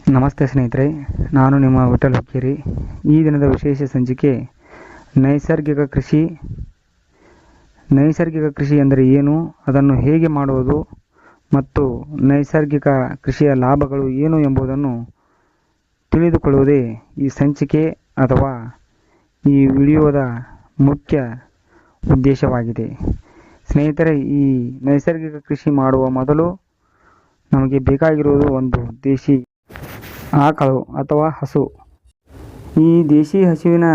ನಮಸ್ತೆ ಸ್ನೇಹಿತರೆ, ನಾನು ನಿಮ್ಮ ವಿಠಲ್ ಹುಕ್ಕೇರಿ. ಈ ದಿನದ ವಿಶೇಷ ಸಂಚಿಕೆ ನೈಸರ್ಗಿಕ ಕೃಷಿ. ನೈಸರ್ಗಿಕ ಕೃಷಿ ಎಂದರೆ ಏನು, ಅದನ್ನು ಹೇಗೆ ಮಾಡುವುದು ಮತ್ತು ನೈಸರ್ಗಿಕ ಕೃಷಿಯ ಲಾಭಗಳು ಏನು ಎಂಬುದನ್ನು ತಿಳಿದುಕೊಳ್ಳುವುದೇ ಈ ಸಂಚಿಕೆ ಅಥವಾ ಈ ವಿಡಿಯೋದ ಮುಖ್ಯ ಉದ್ದೇಶವಾಗಿದೆ. ಸ್ನೇಹಿತರೆ, ಈ ನೈಸರ್ಗಿಕ ಕೃಷಿ ಮಾಡುವ ಮೊದಲು ನಮಗೆ ಬೇಕಾಗಿರುವುದು ಒಂದು ದೇಶಿ ಆಕಳು ಅಥವಾ ಹಸು. ಈ ದೇಶಿ ಹಸುವಿನ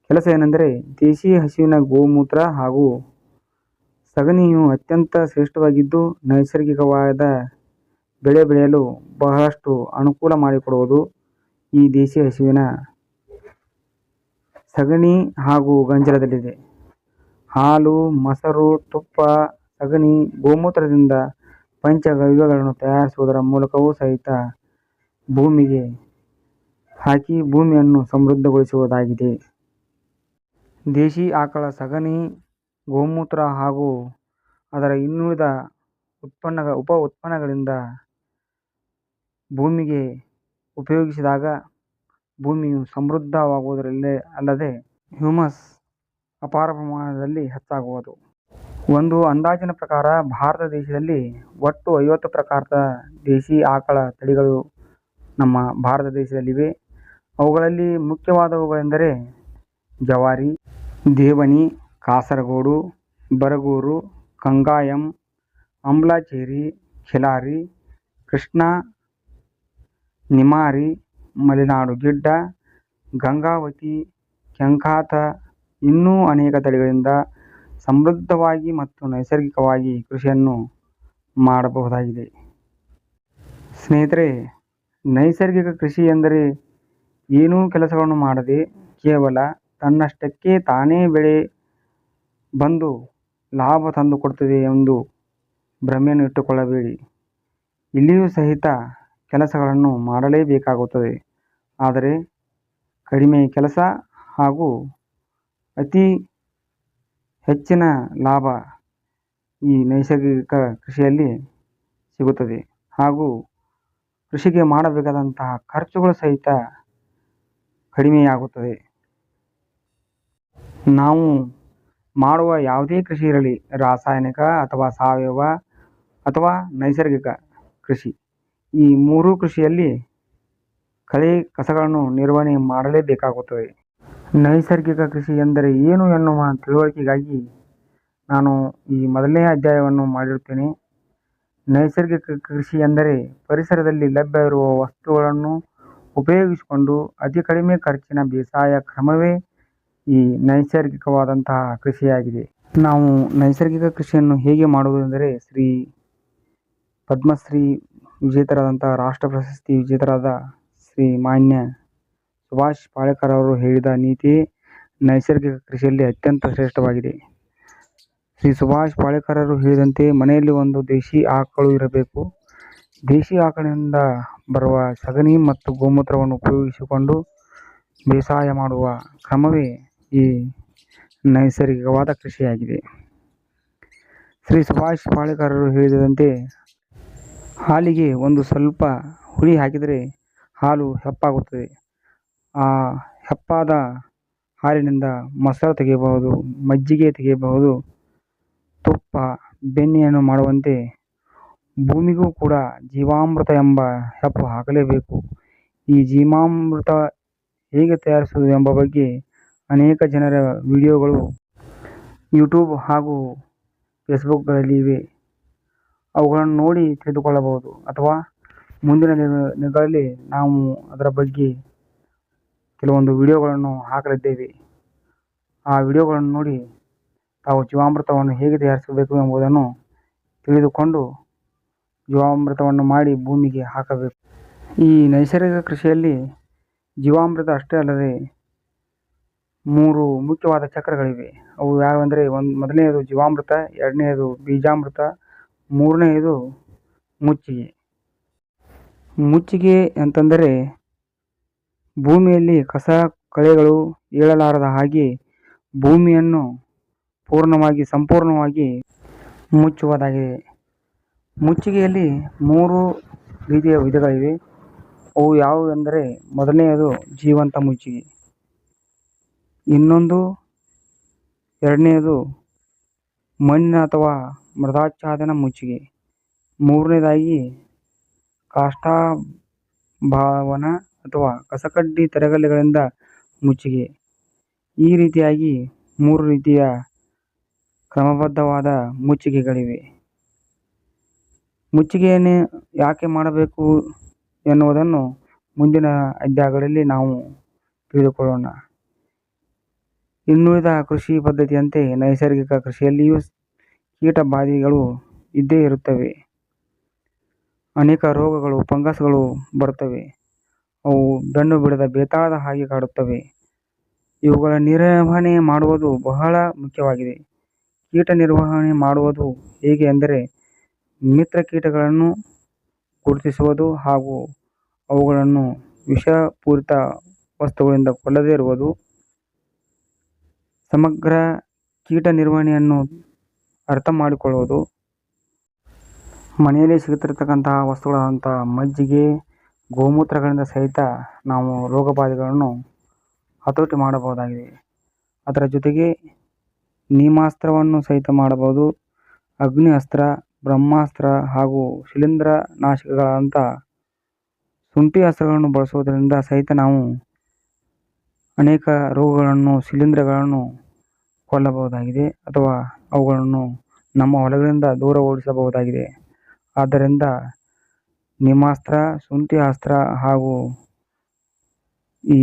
ಕೆಲಸ ಏನೆಂದರೆ, ದೇಶಿ ಹಸುವಿನ ಗೋಮೂತ್ರ ಹಾಗೂ ಸಗಣಿಯು ಅತ್ಯಂತ ಶ್ರೇಷ್ಠವಾಗಿದ್ದು ನೈಸರ್ಗಿಕವಾದ ಬೆಳೆ ಬೆಳೆಯಲು ಬಹಳಷ್ಟು ಅನುಕೂಲ ಮಾಡಿಕೊಡುವುದು. ಈ ದೇಶಿ ಹಸುವಿನ ಸಗಣಿ ಹಾಗೂ ಗಂಜಲದಲ್ಲಿದೆ. ಹಾಲು, ಮೊಸರು, ತುಪ್ಪ, ಸಗಣಿ, ಗೋಮೂತ್ರದಿಂದ ಪಂಚಗವ್ಯಗಳನ್ನು ತಯಾರಿಸುವುದರ ಮೂಲಕವೂ ಸಹಿತ ಭೂಮಿಗೆ ಹಾಕಿ ಭೂಮಿಯನ್ನು ಸಮೃದ್ಧಗೊಳಿಸುವುದಾಗಿದೆ. ದೇಶಿ ಆಕಳ ಸಗಣಿ, ಗೋಮೂತ್ರ ಹಾಗೂ ಅದರ ಇನ್ನುಳಿದ ಉಪ ಉತ್ಪನ್ನಗಳಿಂದ ಭೂಮಿಗೆ ಉಪಯೋಗಿಸಿದಾಗ ಭೂಮಿಯು ಸಮೃದ್ಧವಾಗುವುದರಲ್ಲೇ ಅಲ್ಲದೆ ಹ್ಯೂಮಸ್ ಅಪಾರ ಪ್ರಮಾಣದಲ್ಲಿ ಹೆಚ್ಚಾಗುವುದು. ಒಂದು ಅಂದಾಜಿನ ಪ್ರಕಾರ ಭಾರತ ದೇಶದಲ್ಲಿ ಒಟ್ಟು 50 ಪ್ರಕಾರದ ದೇಶಿ ಆಕಳ ತಳಿಗಳು ನಮ್ಮ ಭಾರತ ದೇಶದಲ್ಲಿವೆ. ಅವುಗಳಲ್ಲಿ ಮುಖ್ಯವಾದವುಗಳೆಂದರೆ ಜವಾರಿ, ದೇವನಿ, ಕಾಸರಗೋಡು, ಬರಗೂರು, ಕಂಗಾಯಂ, ಅಂಬ್ಲಚೇರಿ, ಖಿಲಾರಿ, ಕೃಷ್ಣ, ನಿಮಾರಿ, ಮಲೆನಾಡು ಗಿಡ್ಡ, ಗಂಗಾವತಿ, ಕೆಂಕಾತ ಇನ್ನೂ ಅನೇಕ ತಳಿಗಳಿಂದ ಸಮೃದ್ಧವಾಗಿ ಮತ್ತು ನೈಸರ್ಗಿಕವಾಗಿ ಕೃಷಿಯನ್ನು ಮಾಡಬಹುದಾಗಿದೆ. ಸ್ನೇಹಿತರೆ, ನೈಸರ್ಗಿಕ ಕೃಷಿ ಎಂದರೆ ಏನೂ ಕೆಲಸಗಳನ್ನು ಮಾಡದೆ ಕೇವಲ ತನ್ನಷ್ಟಕ್ಕೆ ತಾನೇ ಬೆಳೆ ಬಂದು ಲಾಭ ತಂದುಕೊಡುತ್ತದೆ ಎಂದು ಭ್ರಮೆಯನ್ನು ಇಟ್ಟುಕೊಳ್ಳಬೇಡಿ. ಇಲ್ಲಿಯೂ ಸಹಿತ ಕೆಲಸಗಳನ್ನು ಮಾಡಲೇಬೇಕಾಗುತ್ತದೆ. ಆದರೆ ಕಡಿಮೆ ಕೆಲಸ ಹಾಗೂ ಅತಿ ಹೆಚ್ಚಿನ ಲಾಭ ಈ ನೈಸರ್ಗಿಕ ಕೃಷಿಯಲ್ಲಿ ಸಿಗುತ್ತದೆ. ಹಾಗೂ ಕೃಷಿಗೆ ಮಾಡಬೇಕಾದಂತಹ ಖರ್ಚುಗಳು ಸಹಿತ ಕಡಿಮೆಯಾಗುತ್ತದೆ. ನಾವು ಮಾಡುವ ಯಾವುದೇ ಕೃಷಿ ಇರಲಿ, ರಾಸಾಯನಿಕ ಅಥವಾ ಸಾವಯವ ಅಥವಾ ನೈಸರ್ಗಿಕ ಕೃಷಿ, ಈ ಮೂರೂ ಕೃಷಿಯಲ್ಲಿ ಕಳೆ ಕಸಗಳನ್ನು ನಿರ್ವಹಣೆ ಮಾಡಲೇಬೇಕಾಗುತ್ತದೆ. ನೈಸರ್ಗಿಕ ಕೃಷಿ ಎಂದರೆ ಏನು ಎನ್ನುವ ತಿಳುವಳಿಕೆಗಾಗಿ ನಾನು ಈ ಮೊದಲನೇ ಅಧ್ಯಾಯವನ್ನು ಮಾಡಿರುತ್ತೇನೆ. ನೈಸರ್ಗಿಕ ಕೃಷಿ ಎಂದರೆ ಪರಿಸರದಲ್ಲಿ ಲಭ್ಯವಿರುವ ವಸ್ತುಗಳನ್ನು ಉಪಯೋಗಿಸಿಕೊಂಡು ಅತಿ ಕಡಿಮೆ ಖರ್ಚಿನ ಬೇಸಾಯ ಕ್ರಮವೇ ಈ ನೈಸರ್ಗಿಕವಾದಂತಹ ಕೃಷಿಯಾಗಿದೆ. ನಾವು ನೈಸರ್ಗಿಕ ಕೃಷಿಯನ್ನು ಹೇಗೆ ಮಾಡುವುದೆಂದರೆ, ಪದ್ಮಶ್ರೀ ವಿಜೇತರಾದಂತಹ ರಾಷ್ಟ್ರ ಪ್ರಶಸ್ತಿ ವಿಜೇತರಾದ ಶ್ರೀ ಮಾನ್ಯ ಸುಭಾಷ್ ಪಾಳೇಕರ್ ಅವರು ಹೇಳಿದ ನೀತಿಯೇ ನೈಸರ್ಗಿಕ ಕೃಷಿಯಲ್ಲಿ ಅತ್ಯಂತ ಶ್ರೇಷ್ಠವಾಗಿದೆ. ಶ್ರೀ ಸುಭಾಷ್ ಪಾಳೇಕರರು ಹೇಳಿದಂತೆ ಮನೆಯಲ್ಲಿ ಒಂದು ದೇಶಿ ಆಕಳು ಇರಬೇಕು. ದೇಶಿ ಆಕಳಿನಿಂದ ಬರುವ ಸಗಣಿ ಮತ್ತು ಗೋಮೂತ್ರವನ್ನು ಉಪಯೋಗಿಸಿಕೊಂಡು ಬೇಸಾಯ ಮಾಡುವ ಕ್ರಮವೇ ಈ ನೈಸರ್ಗಿಕವಾದ ಕೃಷಿಯಾಗಿದೆ. ಶ್ರೀ ಸುಭಾಷ್ ಪಾಳೇಕರರು ಹೇಳಿದಂತೆ ಹಾಲಿಗೆ ಒಂದು ಸ್ವಲ್ಪ ಹುಳಿ ಹಾಕಿದರೆ ಹಾಲು ಹೆಪ್ಪಾಗುತ್ತದೆ. ಆ ಹೆಪ್ಪಾದ ಹಾಲಿನಿಂದ ಮೊಸರು ತೆಗೆಯಬಹುದು, ಮಜ್ಜಿಗೆ ತೆಗೆಯಬಹುದು, ತುಪ್ಪ, ಬೆಣ್ಣೆಯನ್ನು ಮಾಡುವಂತೆ ಭೂಮಿಗೂ ಕೂಡ ಜೀವಾಮೃತ ಎಂಬ ಹೆಪ್ಪು ಹಾಕಲೇಬೇಕು. ಈ ಜೀವಾಮೃತ ಹೇಗೆ ತಯಾರಿಸುವುದು ಎಂಬ ಬಗ್ಗೆ ಅನೇಕ ಜನರ ವಿಡಿಯೋಗಳು ಯೂಟ್ಯೂಬ್ ಹಾಗೂ ಫೇಸ್ಬುಕ್ಗಳಲ್ಲಿ ಇವೆ. ಅವುಗಳನ್ನು ನೋಡಿ ತಿಳಿದುಕೊಳ್ಳಬಹುದು. ಅಥವಾ ಮುಂದಿನ ದಿನಗಳಲ್ಲಿ ನಾವು ಅದರ ಬಗ್ಗೆ ಕೆಲವೊಂದು ವಿಡಿಯೋಗಳನ್ನು ಹಾಕಲಿದ್ದೇವೆ. ಆ ವಿಡಿಯೋಗಳನ್ನು ನೋಡಿ ತಾವು ಜೀವಾಮೃತವನ್ನು ಹೇಗೆ ತಯಾರಿಸಬೇಕು ಎಂಬುದನ್ನು ತಿಳಿದುಕೊಂಡು ಜೀವಾಮೃತವನ್ನು ಮಾಡಿ ಭೂಮಿಗೆ ಹಾಕಬೇಕು. ಈ ನೈಸರ್ಗಿಕ ಕೃಷಿಯಲ್ಲಿ ಜೀವಾಮೃತ ಅಷ್ಟೇ ಅಲ್ಲದೆ 3 ಮುಖ್ಯವಾದ ಚಕ್ರಗಳಿವೆ. ಅವು ಯಾವೆಂದರೆ, ಮೊದಲನೆಯದು ಜೀವಾಮೃತ, ಎರಡನೆಯದು ಬೀಜಾಮೃತ, ಮೂರನೆಯದು ಮುಚ್ಚಿಗೆ. ಮುಚ್ಚಿಗೆ ಅಂತಂದರೆ ಭೂಮಿಯಲ್ಲಿ ಕಸ ಕಳೆಗಳು ಏಳಲಾರದ ಹಾಗೆ ಭೂಮಿಯನ್ನು ಸಂಪೂರ್ಣವಾಗಿ ಮುಚ್ಚುವುದಾಗಿದೆ. ಮುಚ್ಚಿಗೆಯಲ್ಲಿ 3 ರೀತಿಯ ವಿಧಗಳಿವೆ. ಅವು ಯಾವುವು ಎಂದರೆ, ಮೊದಲನೆಯದು ಜೀವಂತ ಮುಚ್ಚಿಗೆ, ಎರಡನೆಯದು ಮಣ್ಣಿನ ಅಥವಾ ಮೃದಾಚ್ಛಾದನ ಮುಚ್ಚಿಗೆ, ಮೂರನೇದಾಗಿ ಕಾಷ್ಠಾಭಾವನ ಅಥವಾ ಕಸಕಡ್ಡಿ ತರಗಲೆಗಳಿಂದ ಮುಚ್ಚಿಗೆ. ಈ ರೀತಿಯಾಗಿ 3 ರೀತಿಯ ಕ್ರಮಬದ್ಧವಾದ ಮುಚ್ಚಿಗೆಗಳಿವೆ. ಮುಚ್ಚಿಗೆಯನ್ನು ಯಾಕೆ ಮಾಡಬೇಕು ಎನ್ನುವುದನ್ನು ಮುಂದಿನ ಅಧ್ಯಾಯಗಳಲ್ಲಿ ನಾವು ತಿಳಿದುಕೊಳ್ಳೋಣ. ಇನ್ನುಳಿದ ಕೃಷಿ ಪದ್ಧತಿಯಂತೆ ನೈಸರ್ಗಿಕ ಕೃಷಿಯಲ್ಲಿಯೂ ಕೀಟ ಬಾಧೆಗಳು ಇದ್ದೇ ಇರುತ್ತವೆ. ಅನೇಕ ರೋಗಗಳು, ಫಂಗಸ್ಗಳು ಬರುತ್ತವೆ. ಅವು ಬೆನ್ನು ಬಿಡದ ಬೇತಾಳದ ಹಾಗೆ ಕಾಡುತ್ತವೆ. ಇವುಗಳ ನಿರ್ವಹಣೆ ಮಾಡುವುದು ಬಹಳ ಮುಖ್ಯವಾಗಿದೆ. ಕೀಟ ನಿರ್ವಹಣೆ ಮಾಡುವುದು ಹೇಗೆ ಎಂದರೆ, ಮಿತ್ರ ಕೀಟಗಳನ್ನು ಗುರುತಿಸುವುದು ಹಾಗೂ ಅವುಗಳನ್ನು ವಿಷಪೂರಿತ ವಸ್ತುಗಳಿಂದ ಕೊಲ್ಲದೇ ಇರುವುದು. ಸಮಗ್ರ ಕೀಟ ನಿರ್ವಹಣೆಯನ್ನು ಅರ್ಥ ಮಾಡಿಕೊಳ್ಳುವುದು. ಮನೆಯಲ್ಲಿ ಸಿಗುತ್ತಿರತಕ್ಕಂತಹ ವಸ್ತುಗಳಾದಂಥ ಮಜ್ಜಿಗೆ, ಗೋಮೂತ್ರಗಳಿಂದ ಸಹಿತ ನಾವು ರೋಗಬಾಧೆಗಳನ್ನು ಹತೋಟಿ ಮಾಡಬಹುದಾಗಿದೆ. ಅದರ ಜೊತೆಗೆ ನೀಮಾಸ್ತ್ರವನ್ನು ಸಹಿತ ಮಾಡಬಹುದು. ಅಗ್ನಿ ಅಸ್ತ್ರ, ಬ್ರಹ್ಮಾಸ್ತ್ರ ಹಾಗೂ ಶಿಲೀಂಧ್ರ ನಾಶಕಗಳಾದಂಥ ಶುಂಠಿ ಅಸ್ತ್ರಗಳನ್ನು ಬಳಸುವುದರಿಂದ ಸಹಿತ ನಾವು ಅನೇಕ ರೋಗಗಳನ್ನು, ಶಿಲೀಂಧ್ರಗಳನ್ನು ಕೊಲ್ಲಬಹುದಾಗಿದೆ ಅಥವಾ ಅವುಗಳನ್ನು ನಮ್ಮ ಹೊಲಗಳಿಂದ ದೂರ ಓಡಿಸಬಹುದಾಗಿದೆ. ಆದ್ದರಿಂದ ನೀಮಾಸ್ತ್ರ, ಶುಂಠಿ ಅಸ್ತ್ರ ಹಾಗೂ ಈ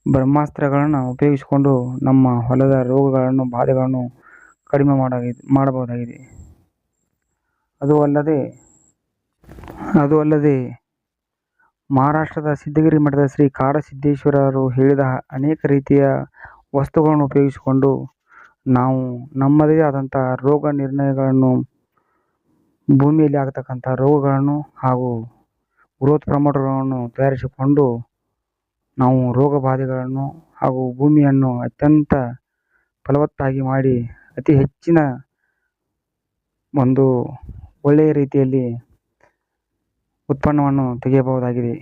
ಬ್ರಹ್ಮಾಸ್ತ್ರಗಳನ್ನು ಉಪಯೋಗಿಸಿಕೊಂಡು ನಮ್ಮ ಹೊಲದ ರೋಗಗಳನ್ನು, ಬಾಧೆಗಳನ್ನು ಕಡಿಮೆ ಮಾಡಬಹುದಾಗಿದೆ. ಅದು ಅಲ್ಲದೆ ಮಹಾರಾಷ್ಟ್ರದ ಸಿದ್ಧಗಿರಿ ಮಠದ ಶ್ರೀ ಕಾಡಸಿದ್ದೇಶ್ವರರು ಹೇಳಿದ ಅನೇಕ ರೀತಿಯ ವಸ್ತುಗಳನ್ನು ಉಪಯೋಗಿಸಿಕೊಂಡು ನಾವು ನಮ್ಮದೇ ಆದಂಥ ರೋಗ ನಿರ್ಣಯಗಳನ್ನು, ಭೂಮಿಯಲ್ಲಿ ಆಗತಕ್ಕಂಥ ರೋಗಗಳನ್ನು ಹಾಗೂ ಗ್ರೋತ್ ಪ್ರಮೋಟರ್ಗಳನ್ನು ತಯಾರಿಸಿಕೊಂಡು ನಾವು ರೋಗ ಬಾಧೆಗಳನ್ನು ಹಾಗೂ ಭೂಮಿಯನ್ನು ಅತ್ಯಂತ ಫಲವತ್ತಾಗಿ ಮಾಡಿ ಅತಿ ಹೆಚ್ಚಿನ ಒಂದು ಒಳ್ಳೆಯ ರೀತಿಯಲ್ಲಿ ಉತ್ಪನ್ನವನ್ನು ತೆಗೆಯಬಹುದಾಗಿದೆ.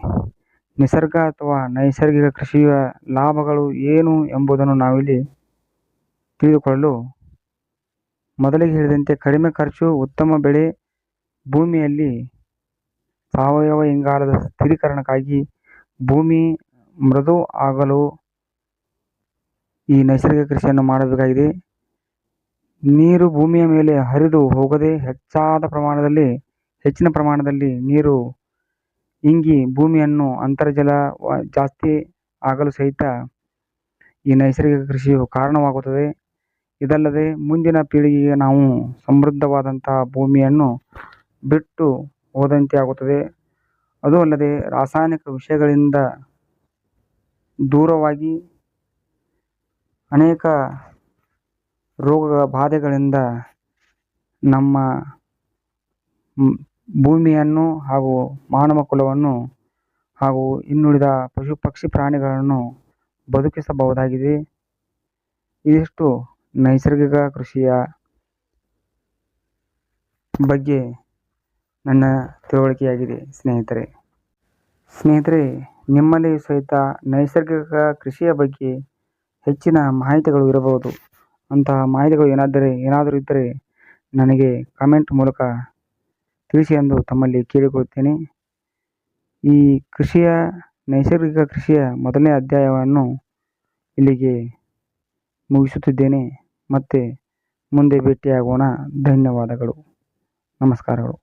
ನಿಸರ್ಗ ಅಥವಾ ನೈಸರ್ಗಿಕ ಕೃಷಿಯ ಲಾಭಗಳು ಏನು ಎಂಬುದನ್ನು ನಾವಿಲ್ಲಿ ತಿಳಿದುಕೊಳ್ಳಲು ಮೊದಲಿಗೆ ಹೇಳಿದಂತೆ ಕಡಿಮೆ ಖರ್ಚು, ಉತ್ತಮ ಬೆಳೆ, ಭೂಮಿಯಲ್ಲಿ ಸಾವಯವ ಇಂಗಾಲದ ಸ್ಥಿರೀಕರಣಕ್ಕಾಗಿ ಭೂಮಿ ಮೃದು ಆಗಲು ಈ ನೈಸರ್ಗಿಕ ಕೃಷಿಯನ್ನು ಮಾಡಬೇಕಾಗಿದೆ. ನೀರು ಭೂಮಿಯ ಮೇಲೆ ಹರಿದು ಹೋಗದೆ ಹೆಚ್ಚಿನ ಪ್ರಮಾಣದಲ್ಲಿ ನೀರು ಇಂಗಿ ಭೂಮಿಯನ್ನು ಅಂತರ್ಜಲ ಜಾಸ್ತಿ ಆಗಲು ಸಹಿತ ಈ ನೈಸರ್ಗಿಕ ಕೃಷಿಯು ಕಾರಣವಾಗುತ್ತದೆ. ಇದಲ್ಲದೆ ಮುಂದಿನ ಪೀಳಿಗೆಗೆ ನಾವು ಸಮೃದ್ಧವಾದಂತಹ ಭೂಮಿಯನ್ನು ಬಿಟ್ಟು ಹೋದಂತೆ ಆಗುತ್ತದೆ. ಅದೂ ಅಲ್ಲದೆ ರಾಸಾಯನಿಕ ವಿಷಯಗಳಿಂದ ದೂರವಾಗಿ ಅನೇಕ ರೋಗ ಬಾಧೆಗಳಿಂದ ನಮ್ಮ ಭೂಮಿಯನ್ನು ಹಾಗೂ ಮಾನವ ಕುಲವನ್ನು ಹಾಗೂ ಇನ್ನುಳಿದ ಪಶು ಪಕ್ಷಿ ಪ್ರಾಣಿಗಳನ್ನು ಬದುಕಿಸಬಹುದಾಗಿದೆ. ಇದಿಷ್ಟು ನೈಸರ್ಗಿಕ ಕೃಷಿಯ ಬಗ್ಗೆ ನನ್ನ ತಿಳುವಳಿಕೆಯಾಗಿದೆ. ಸ್ನೇಹಿತರೆ, ನಿಮ್ಮಲ್ಲಿ ಸಹಿತ ನೈಸರ್ಗಿಕ ಕೃಷಿಯ ಬಗ್ಗೆ ಹೆಚ್ಚಿನ ಮಾಹಿತಿಗಳು ಇರಬಹುದು. ಅಂತಹ ಮಾಹಿತಿಗಳು ಏನಾದರೂ ಇದ್ದರೆ ನನಗೆ ಕಮೆಂಟ್ ಮೂಲಕ ತಿಳಿಸಿ ಎಂದು ತಮ್ಮಲ್ಲಿ ಕೇಳಿಕೊಳ್ಳುತ್ತೇನೆ. ಈ ನೈಸರ್ಗಿಕ ಕೃಷಿಯ ಮೊದಲನೇ ಅಧ್ಯಾಯವನ್ನು ಇಲ್ಲಿಗೆ ಮುಗಿಸುತ್ತಿದ್ದೇನೆ. ಮತ್ತೆ ಮುಂದೆ ಭೇಟಿಯಾಗೋಣ. ಧನ್ಯವಾದಗಳು. ನಮಸ್ಕಾರಗಳು.